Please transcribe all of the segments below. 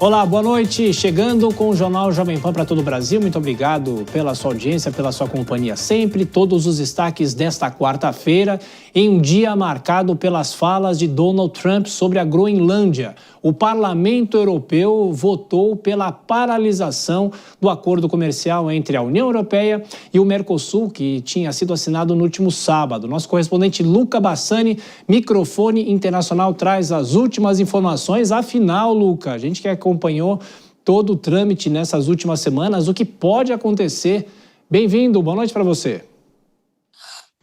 Olá, boa noite. Chegando com o Jornal Jovem Pan para todo o Brasil. Muito obrigado pela sua audiência, pela sua companhia sempre. Todos os destaques desta quarta-feira, em um dia marcado pelas falas de Donald Trump sobre a Groenlândia. O Parlamento Europeu votou pela paralisação do acordo comercial entre a União Europeia e o Mercosul, que tinha sido assinado no último sábado. Nosso correspondente Luca Bassani, microfone internacional, traz as últimas informações. Afinal, Luca, a gente que acompanhou todo o trâmite nessas últimas semanas, o que pode acontecer? Bem-vindo, boa noite para você.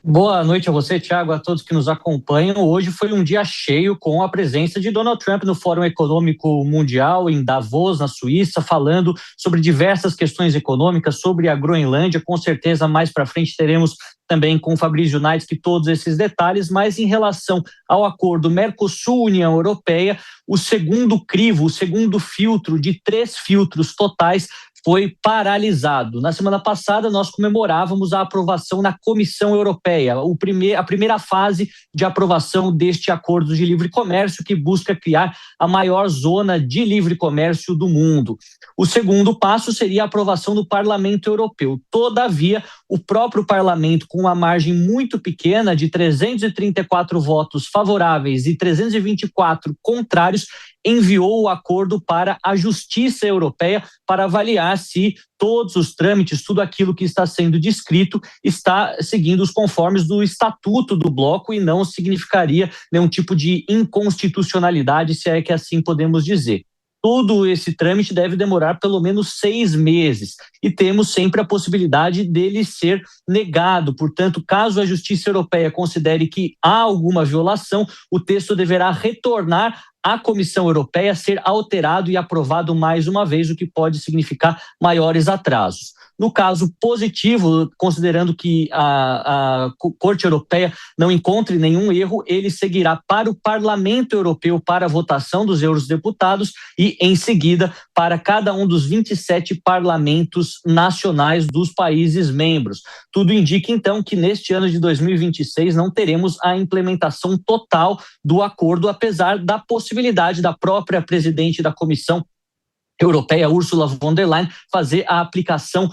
Boa noite a você, Thiago, a todos que nos acompanham. Hoje foi um dia cheio com a presença de Donald Trump no Fórum Econômico Mundial em Davos, na Suíça, falando sobre diversas questões econômicas, sobre a Groenlândia. Com certeza, mais para frente teremos também com o Fabrício Naitsky todos esses detalhes, mas em relação ao acordo Mercosul-União Europeia, o segundo crivo, o segundo filtro de 3 filtros totais foi paralisado. Na semana passada, nós comemorávamos a aprovação na Comissão Europeia, a primeira fase de aprovação deste acordo de livre comércio que busca criar a maior zona de livre comércio do mundo. O segundo passo seria a aprovação do Parlamento Europeu. Todavia, o próprio Parlamento, com uma margem muito pequena de 334 votos favoráveis e 324 contrários, enviou o acordo para a Justiça Europeia para avaliar se todos os trâmites, tudo aquilo que está sendo descrito, está seguindo os conformes do estatuto do bloco e não significaria nenhum tipo de inconstitucionalidade, se é que assim podemos dizer. Todo esse trâmite deve demorar pelo menos 6 meses e temos sempre a possibilidade dele ser negado. Portanto, caso a Justiça Europeia considere que há alguma violação, o texto deverá retornar à Comissão Europeia, ser alterado e aprovado mais uma vez, o que pode significar maiores atrasos. No caso positivo, considerando que a Corte Europeia não encontre nenhum erro, ele seguirá para o Parlamento Europeu para a votação dos eurodeputados e, em seguida, para cada um dos 27 parlamentos nacionais dos países membros. Tudo indica, então, que neste ano de 2026 não teremos a implementação total do acordo, apesar da possibilidade da própria presidente da Comissão Europeia, Ursula von der Leyen, fazer a aplicação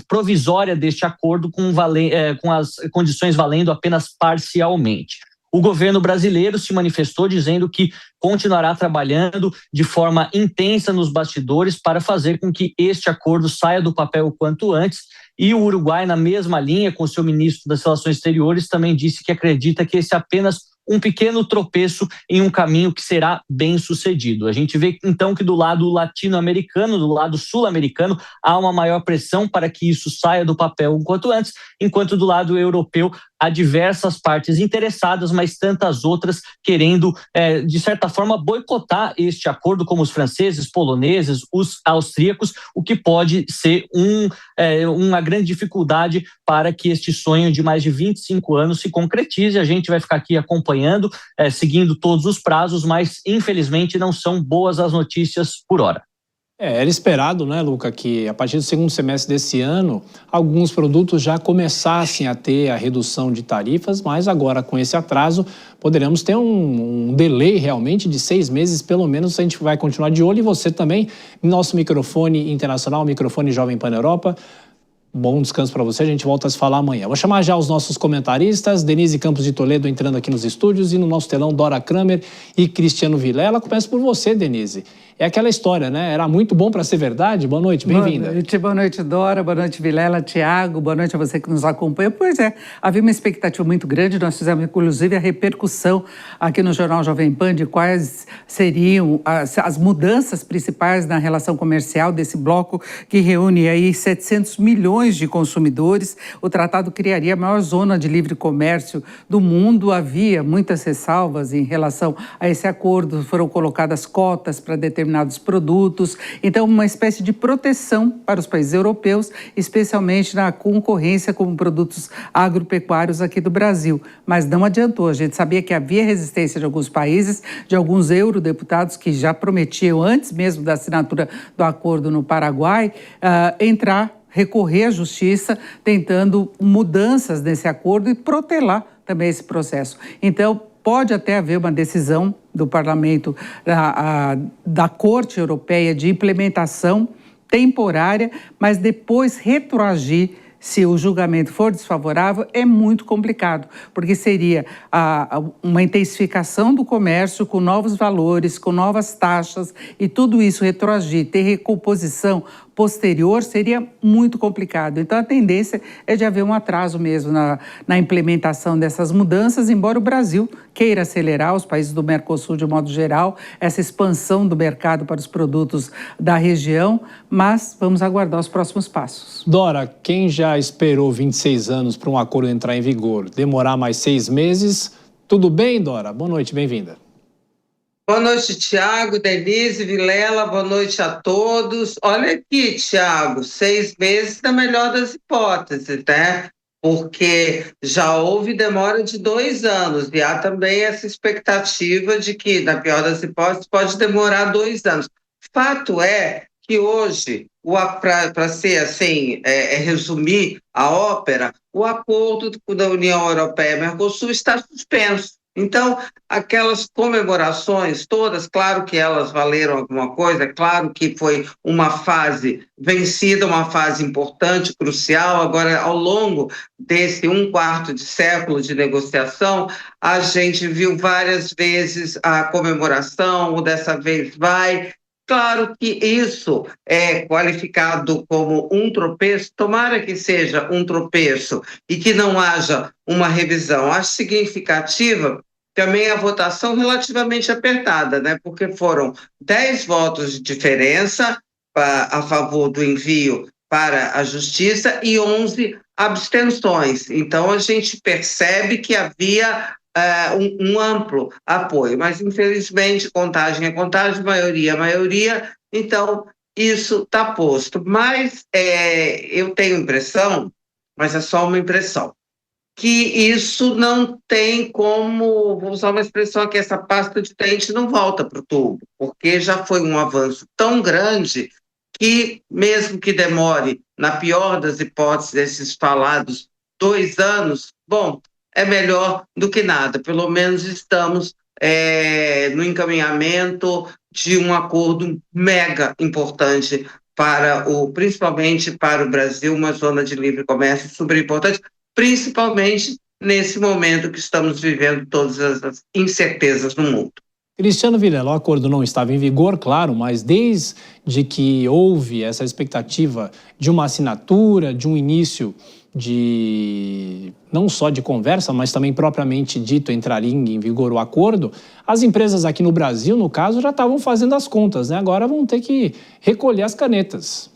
provisória deste acordo com as condições valendo apenas parcialmente. O governo brasileiro se manifestou dizendo que continuará trabalhando de forma intensa nos bastidores para fazer com que este acordo saia do papel o quanto antes. E o Uruguai, na mesma linha, com seu ministro das Relações Exteriores, também disse que acredita que esse é apenas um pequeno tropeço em um caminho que será bem sucedido. A gente vê, então, que do lado latino-americano, do lado sul-americano, há uma maior pressão para que isso saia do papel o quanto antes, enquanto do lado europeu há diversas partes interessadas, mas tantas outras querendo, de certa forma, boicotar este acordo, como os franceses, poloneses, os austríacos, o que pode ser uma grande dificuldade para que este sonho de mais de 25 anos se concretize. A gente vai ficar aqui acompanhando, seguindo todos os prazos, mas infelizmente não são boas as notícias por hora. Era esperado, né, Luca, que a partir do segundo semestre desse ano, alguns produtos já começassem a ter a redução de tarifas, mas agora com esse atraso poderemos ter um delay realmente de 6 meses, pelo menos a gente vai continuar de olho. E você também, nosso microfone internacional, microfone Jovem Pan Europa. Bom descanso para você, a gente volta a se falar amanhã. Vou chamar já os nossos comentaristas, Denise Campos de Toledo entrando aqui nos estúdios e no nosso telão Dora Kramer e Cristiano Vilela. Começo por você, Denise. É aquela história, né? Era muito bom para ser verdade? Boa noite, bem-vinda. Boa noite, Dora, boa noite, Vilela, Tiago, boa noite a você que nos acompanha. Pois é, havia uma expectativa muito grande, nós fizemos inclusive a repercussão aqui no Jornal Jovem Pan de quais seriam as mudanças principais na relação comercial desse bloco que reúne aí 700 milhões de consumidores. O tratado criaria a maior zona de livre comércio do mundo. Havia muitas ressalvas em relação a esse acordo, foram colocadas cotas para determinados produtos. Então, uma espécie de proteção para os países europeus, especialmente na concorrência com produtos agropecuários aqui do Brasil. Mas não adiantou. A gente sabia que havia resistência de alguns países, de alguns eurodeputados que já prometiam, antes mesmo da assinatura do acordo no Paraguai, recorrer à justiça, tentando mudanças nesse acordo e protelar também esse processo. Então, Pode até haver uma decisão do Parlamento, da Corte Europeia de implementação temporária, mas depois retroagir. Se o julgamento for desfavorável, é muito complicado, porque seria uma intensificação do comércio com novos valores, com novas taxas, e tudo isso retroagir, ter recomposição posterior seria muito complicado. Então, a tendência é de haver um atraso mesmo na implementação dessas mudanças, embora o Brasil queira acelerar, os países do Mercosul de modo geral, essa expansão do mercado para os produtos da região, mas vamos aguardar os próximos passos. Dora, quem já esperou 26 anos para um acordo entrar em vigor, demorar mais 6 meses, tudo bem, Dora? Boa noite, bem-vinda. Boa noite, Tiago, Denise, Vilela, boa noite a todos. Olha aqui, Tiago, 6 meses na melhor das hipóteses, né? Porque já houve demora de 2 anos e há também essa expectativa de que, na pior das hipóteses, pode demorar 2 anos. Fato é que hoje, para ser assim, resumir a ópera, o acordo da União Europeia e Mercosul está suspenso. Então, aquelas comemorações todas, claro que elas valeram alguma coisa, claro que foi uma fase vencida, uma fase importante, crucial. Agora, ao longo desse 1/4 de século de negociação, a gente viu várias vezes a comemoração, dessa vez vai. Claro que isso é qualificado como um tropeço, tomara que seja um tropeço e que não haja uma revisão. Acho significativa também a votação relativamente apertada, né? Porque foram 10 votos de diferença a favor do envio para a Justiça e 11 abstenções. Então, a gente percebe que havia um amplo apoio, mas infelizmente contagem é contagem, maioria é maioria, então isso está posto. Mas eu tenho impressão, mas é só uma impressão, que isso não tem como, vou usar uma expressão aqui, essa pasta de dente não volta para o tubo, porque já foi um avanço tão grande que, mesmo que demore, na pior das hipóteses, esses falados 2 anos, bom, é melhor do que nada. Pelo menos estamos no encaminhamento de um acordo mega importante principalmente para o Brasil, uma zona de livre comércio super importante, principalmente nesse momento que estamos vivendo todas as incertezas no mundo. Cristiano Vilela, o acordo não estava em vigor, claro, mas desde que houve essa expectativa de uma assinatura, de um início não só de conversa, mas também propriamente dito entraria em vigor o acordo, as empresas aqui no Brasil, no caso, já estavam fazendo as contas, né? Agora vão ter que recolher as canetas.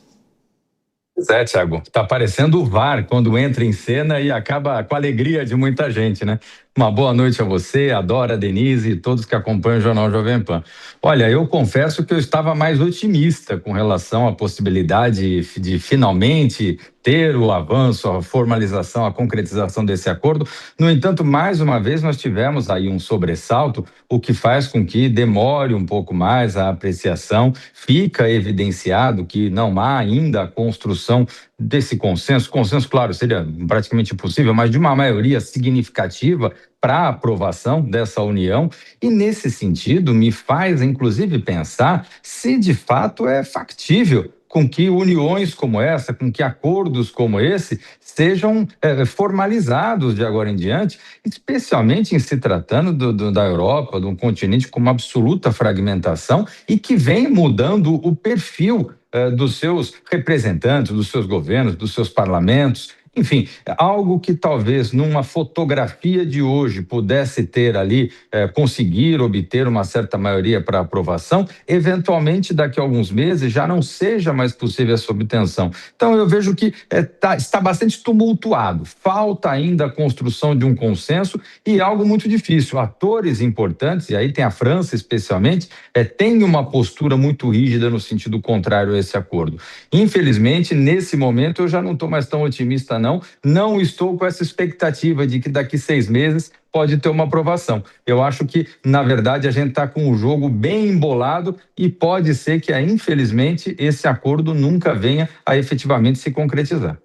Pois é, Thiago, tá parecendo o VAR quando entra em cena e acaba com a alegria de muita gente, né? Uma boa noite a você, a Dora, a Denise e todos que acompanham o Jornal Jovem Pan. Olha, eu confesso que eu estava mais otimista com relação à possibilidade de finalmente ter o avanço, a formalização, a concretização desse acordo. No entanto, mais uma vez nós tivemos aí um sobressalto, o que faz com que demore um pouco mais a apreciação. Fica evidenciado que não há ainda a construção desse consenso. Consenso, claro, seria praticamente impossível, mas de uma maioria significativa para a aprovação dessa união, e nesse sentido me faz inclusive pensar se de fato é factível com que uniões como essa, com que acordos como esse sejam formalizados de agora em diante, especialmente em se tratando da Europa, de um continente com uma absoluta fragmentação e que vem mudando o perfil dos seus representantes, dos seus governos, dos seus parlamentos. Enfim, algo que talvez numa fotografia de hoje pudesse ter ali, conseguir obter uma certa maioria para aprovação, eventualmente daqui a alguns meses já não seja mais possível essa obtenção. Então eu vejo que está bastante tumultuado, falta ainda a construção de um consenso e algo muito difícil. Atores importantes, e aí tem a França especialmente, tem uma postura muito rígida no sentido contrário a esse acordo. Infelizmente, nesse momento eu já não estou mais tão otimista não estou com essa expectativa de que daqui 6 meses pode ter uma aprovação. Eu acho que, na verdade, a gente está com o jogo bem embolado e pode ser que, infelizmente, esse acordo nunca venha a efetivamente se concretizar.